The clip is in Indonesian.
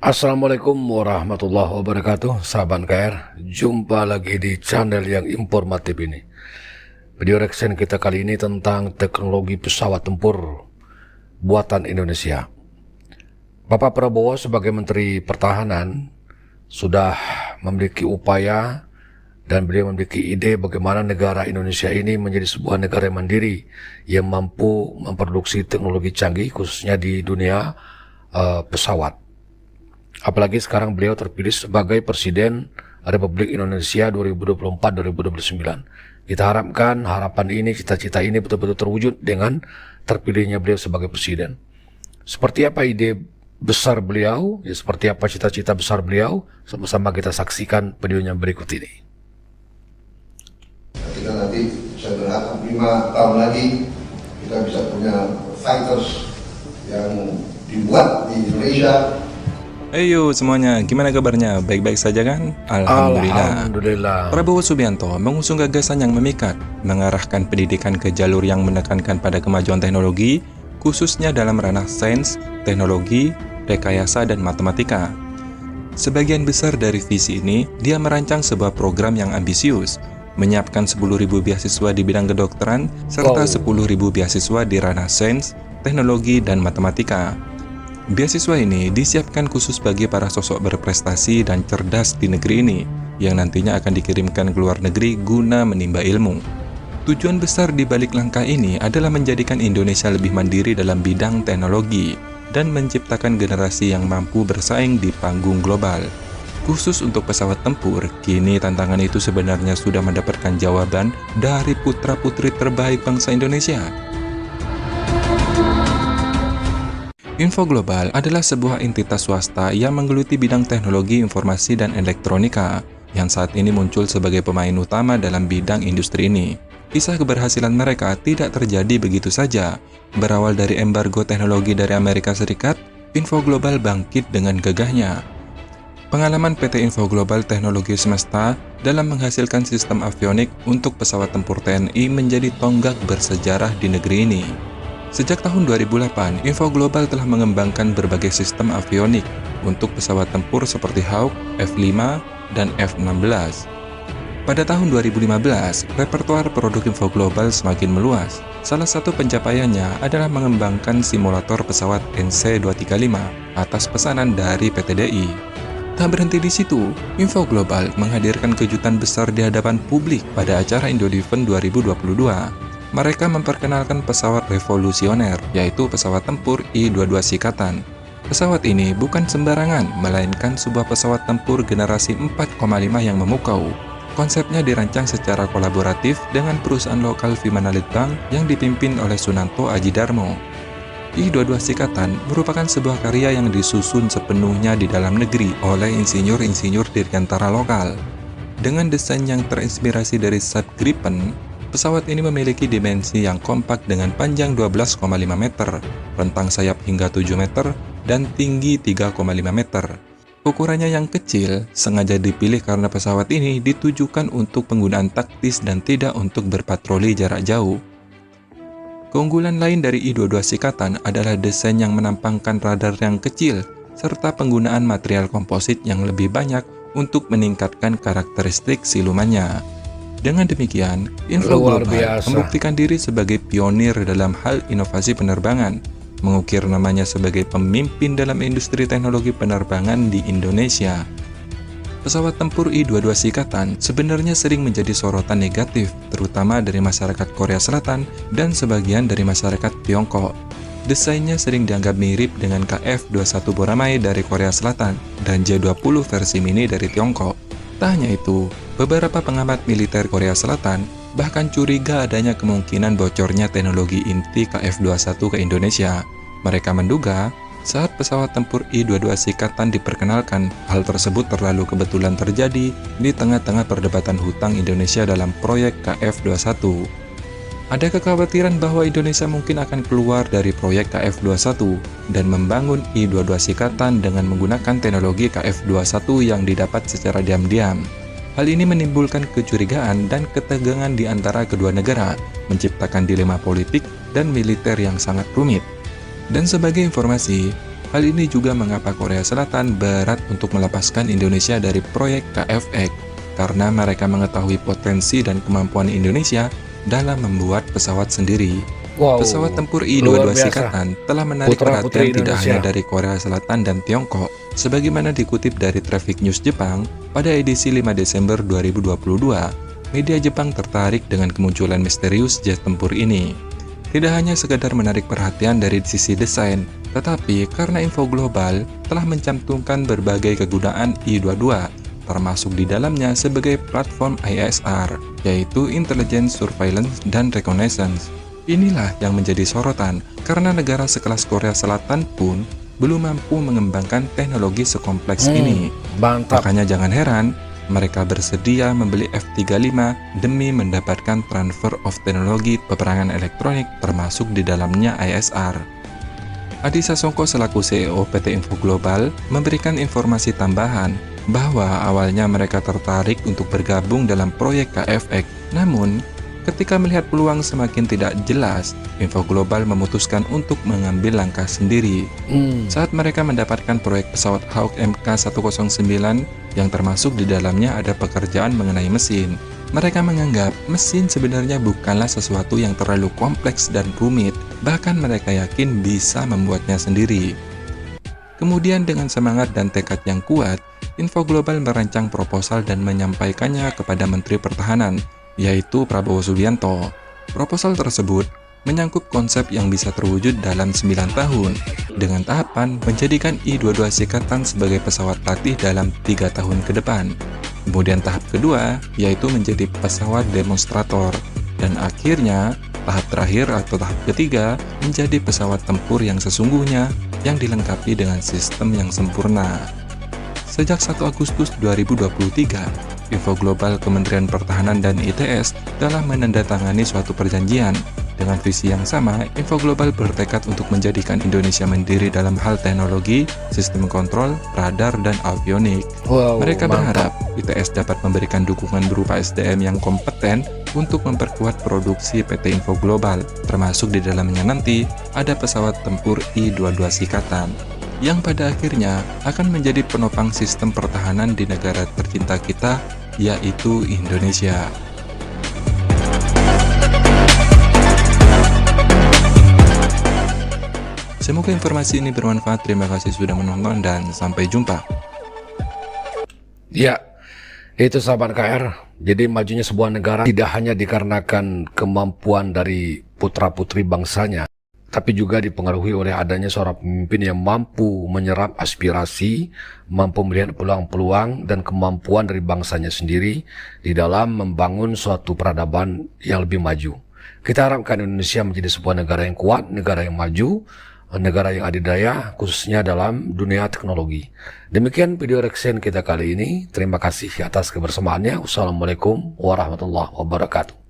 Assalamualaikum warahmatullahi wabarakatuh, sahabat KR. Jumpa lagi di channel yang informatif ini. Video reaction kita kali ini tentang teknologi pesawat tempur buatan Indonesia. Bapak Prabowo sebagai Menteri Pertahanan sudah memiliki upaya dan beliau memiliki ide bagaimana negara Indonesia ini menjadi sebuah negara yang mandiri yang mampu memproduksi teknologi canggih khususnya di dunia pesawat. Apalagi sekarang beliau terpilih sebagai Presiden Republik Indonesia 2024-2029. Kita harapkan harapan ini, cita-cita ini betul-betul terwujud dengan terpilihnya beliau sebagai Presiden. Seperti apa ide besar beliau, seperti apa cita-cita besar beliau, sama-sama kita saksikan videonya berikut ini. Kita nanti saya berharap 5 tahun lagi kita bisa punya fighters yang dibuat di Indonesia. Ayo semuanya, gimana kabarnya? Baik-baik saja kan? Alhamdulillah. Prabowo Subianto mengusung gagasan yang memikat, mengarahkan pendidikan ke jalur yang menekankan pada kemajuan teknologi, khususnya dalam ranah sains, teknologi, rekayasa, dan matematika. Sebagian besar dari visi ini, dia merancang sebuah program yang ambisius, menyiapkan 10.000 beasiswa di bidang kedokteran, serta 10.000 beasiswa di ranah sains, teknologi, dan matematika. Beasiswa ini disiapkan khusus bagi para sosok berprestasi dan cerdas di negeri ini, yang nantinya akan dikirimkan ke luar negeri guna menimba ilmu. Tujuan besar di balik langkah ini adalah menjadikan Indonesia lebih mandiri dalam bidang teknologi, dan menciptakan generasi yang mampu bersaing di panggung global. Khusus untuk pesawat tempur, kini tantangan itu sebenarnya sudah mendapatkan jawaban dari putra-putri terbaik bangsa Indonesia. Info Global adalah sebuah entitas swasta yang menggeluti bidang teknologi informasi dan elektronika, yang saat ini muncul sebagai pemain utama dalam bidang industri ini. Kisah keberhasilan mereka tidak terjadi begitu saja. Berawal dari embargo teknologi dari Amerika Serikat, Info Global bangkit dengan gagahnya. Pengalaman PT Info Global Teknologi Semesta dalam menghasilkan sistem avionik untuk pesawat tempur TNI menjadi tonggak bersejarah di negeri ini. Sejak tahun 2008, Info Global telah mengembangkan berbagai sistem avionik untuk pesawat tempur seperti Hawk, F-5, dan F-16. Pada tahun 2015, repertoar produk Info Global semakin meluas. Salah satu pencapaiannya adalah mengembangkan simulator pesawat NC235 atas pesanan dari PT DI. Tak berhenti di situ, Info Global menghadirkan kejutan besar di hadapan publik pada acara Indodefense 2022. Mereka memperkenalkan pesawat revolusioner, yaitu pesawat tempur I-22 Sikatan. Pesawat ini bukan sembarangan, melainkan sebuah pesawat tempur generasi 4,5 yang memukau. Konsepnya dirancang secara kolaboratif dengan perusahaan lokal Vimanalid Bank yang dipimpin oleh Sunanto Aji Darmo. I-22 Sikatan merupakan sebuah karya yang disusun sepenuhnya di dalam negeri oleh insinyur-insinyur dirgantara lokal. Dengan desain yang terinspirasi dari Saab Gripen, pesawat ini memiliki dimensi yang kompak dengan panjang 12,5 meter, rentang sayap hingga 7 meter, dan tinggi 3,5 meter. Ukurannya yang kecil sengaja dipilih karena pesawat ini ditujukan untuk penggunaan taktis dan tidak untuk berpatroli jarak jauh. Keunggulan lain dari I-22 Sikatan adalah desain yang menampangkan radar yang kecil, serta penggunaan material komposit yang lebih banyak untuk meningkatkan karakteristik silumannya. Dengan demikian, Info Global membuktikan diri sebagai pionir dalam hal inovasi penerbangan, mengukir namanya sebagai pemimpin dalam industri teknologi penerbangan di Indonesia. Pesawat tempur I-22 Sikatan sebenarnya sering menjadi sorotan negatif, terutama dari masyarakat Korea Selatan dan sebagian dari masyarakat Tiongkok. Desainnya sering dianggap mirip dengan KF-21 Boramae dari Korea Selatan dan J-20 versi mini dari Tiongkok. Tak hanya itu, beberapa pengamat militer Korea Selatan bahkan curiga adanya kemungkinan bocornya teknologi inti KF-21 ke Indonesia. Mereka menduga, saat pesawat tempur I-22 Sikatan diperkenalkan, hal tersebut terlalu kebetulan terjadi di tengah-tengah perdebatan hutang Indonesia dalam proyek KF-21. Ada kekhawatiran bahwa Indonesia mungkin akan keluar dari proyek KF-21 dan membangun I-22 Sikatan dengan menggunakan teknologi KF-21 yang didapat secara diam-diam. Hal ini menimbulkan kecurigaan dan ketegangan di antara kedua negara, menciptakan dilema politik dan militer yang sangat rumit. Dan sebagai informasi, Hal ini juga mengapa Korea Selatan berat untuk melepaskan Indonesia dari proyek KFX, karena mereka mengetahui potensi dan kemampuan Indonesia dalam membuat pesawat sendiri. Wow, Pesawat tempur luar I-22 biasa. Sikatan telah menarik Putra-putri perhatian tidak Indonesia. hanya dari Korea Selatan dan Tiongkok, sebagaimana dikutip dari Traffic News Jepang pada edisi 5 Desember 2022. Media Jepang tertarik dengan kemunculan misterius jet tempur ini. Tidak hanya sekedar menarik perhatian dari sisi desain, tetapi karena info global telah mencantumkan berbagai kegunaan I-22, termasuk di dalamnya sebagai platform ISR, yaitu Intelligence, Surveillance, dan Reconnaissance. Inilah yang menjadi sorotan karena negara sekelas Korea Selatan pun belum mampu mengembangkan teknologi sekompleks ini. Mantap. Makanya jangan heran mereka bersedia membeli F-35 demi mendapatkan transfer of teknologi peperangan elektronik termasuk di dalamnya ISR. Adi Sasongko selaku CEO PT Info Global memberikan informasi tambahan bahwa awalnya mereka tertarik untuk bergabung dalam proyek KFX. Namun, ketika melihat peluang semakin tidak jelas, Info Global memutuskan untuk mengambil langkah sendiri. Saat mereka mendapatkan proyek pesawat Hawk MK109 yang termasuk di dalamnya ada pekerjaan mengenai mesin, mereka menganggap mesin sebenarnya bukanlah sesuatu yang terlalu kompleks dan rumit, bahkan mereka yakin bisa membuatnya sendiri. Kemudian dengan semangat dan tekad yang kuat, Info Global merancang proposal dan menyampaikannya kepada Menteri Pertahanan, yaitu Prabowo Subianto. Proposal tersebut menyangkut konsep yang bisa terwujud dalam 9 tahun, dengan tahapan menjadikan I-22 Sikatan sebagai pesawat latih dalam 3 tahun ke depan. Kemudian tahap kedua, yaitu menjadi pesawat demonstrator. Dan akhirnya, tahap terakhir atau tahap ketiga, menjadi pesawat tempur yang sesungguhnya, yang dilengkapi dengan sistem yang sempurna. Sejak 1 Agustus 2023, Info Global, Kementerian Pertahanan, dan ITS telah menandatangani suatu perjanjian. Dengan visi yang sama, Info Global bertekad untuk menjadikan Indonesia mandiri dalam hal teknologi, sistem kontrol, radar, dan avionik. Wow, Mereka mantap. berharap ITS dapat memberikan dukungan berupa SDM yang kompeten untuk memperkuat produksi PT Info Global, termasuk di dalamnya nanti ada pesawat tempur I-22 Sikatan, yang pada akhirnya akan menjadi penopang sistem pertahanan di negara tercinta kita, yaitu Indonesia. Semoga informasi ini bermanfaat. Terima kasih sudah menonton dan sampai jumpa. Ya, itu sahabat KR. Jadi majunya sebuah negara tidak hanya dikarenakan kemampuan dari putra-putri bangsanya, tapi juga dipengaruhi oleh adanya seorang pemimpin yang mampu menyerap aspirasi, mampu melihat peluang-peluang dan kemampuan dari bangsanya sendiri di dalam membangun suatu peradaban yang lebih maju. Kita harapkan Indonesia menjadi sebuah negara yang kuat, negara yang maju, negara yang adidaya, khususnya dalam dunia teknologi. Demikian video reaction kita kali ini. Terima kasih atas kebersamaannya. Wassalamualaikum warahmatullahi wabarakatuh.